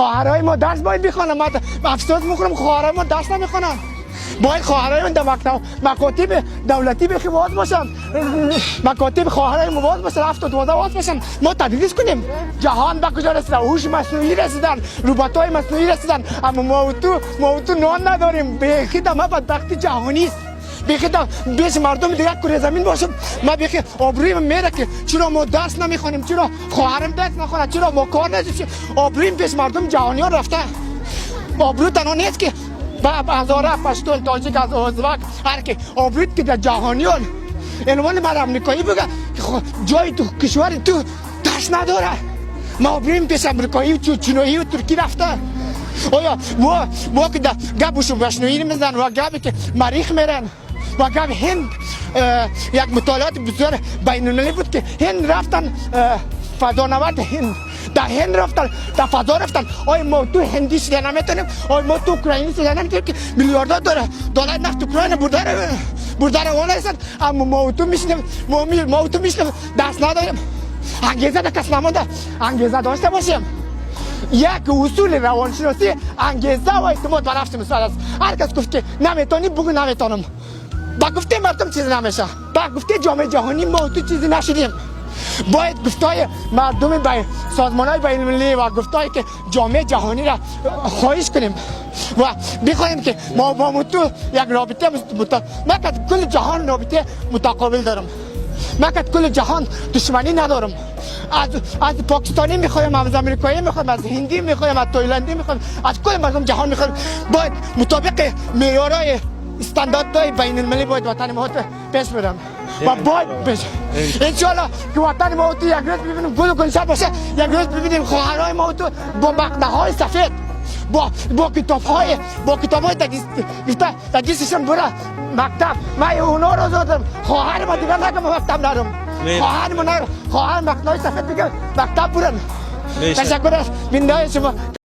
خواهرای ما درس باید بخونن. من افسوس میکنم خواهرای ما درس نمیخونن. باید خواهرای من در مکاتب دولتی به باز باشن، مکاتب خواهرای ما باز باشن، 72 باز باشن، ما تدریس کنیم. جهان به کجا رسیده؟ هوش مصنوعی رسیدن، ربات‌های مصنوعی رسیدن، اما ما تو نان نداریم. بیخی ما بدبختی جهانی است. بیخی بیش مردم دیگه کره زمین باشد. ما بیخی آبرویم میره که چرا ما درس نمیخونیم، چرا خواهرم درس نخونه، چرا ما کار نمیکنیم. آبرویم بیش مردم جهانیان رفته. آبرو تنها نیست که با هزاره پشتون تاجیک از ازبک هر کی آبروت که در جهانیان عنوان من امریکایی بگه جای تو کشور تو درس نداره. ما آبرویم پیش امریکایی و چینایی و ترکی رفته. آیا ما که در گبوش و مصنوعی میزنن و گبی که مریخ میرن و گب هند یک مطالعات بسیار بین المللی بود که هند رفتن فضانورد هند در هند رفتن، در فضا رفتن. آیا ما تو هندی شده نمیتونیم؟ آیا ما تو اوکراینی شده نمیتونیم که میلیاردها دلار نفت اوکراین برده روان هستن؟ اما ما تو میشنیم دست نداریم. انگیزه در کس نمانده. انگیزه داشته باشیم. یک اصول روانشناسی انگیزه و اعتماد به نفس مثال است. هر کس گفت که نمیتونی بگو نمیتونم. با گفته مردم چیزی نمیشه. با گفته جامعه جهانی ما تو چیزی نشدیم. باید گفتای مردم به سازمان‌های بین‌المللی و گفتایی که جامعه جهانی را خواهش کنیم و بخواهیم که ما تو یک رابطه من که کل جهان رابطه متقابل دارم. من که کل جهان دشمنی ندارم. از پاکستانی میخوایم، از امریکایی میخوایم، از هندی میخوایم، از تایلندی میخوایم، از کل مردم جهان میخوایم. باید مطابق معیارهای استانداردهای بین المللی باید وطن ما پیش برم و باید بشه. انشالله که وطن ما تو یک روز ببینیم گل و گلشن باشه، یک روز ببینیم خواهرای ما تو با مقنعه‌های سفید با کتاب‌های در دستشون بره مکتب. من اونا رو زدم. خواهر ما دیگه نگم مکتب نرم. خواهر مقنعه سفید دیگه مکتب برن. تشکر از بیننده شما.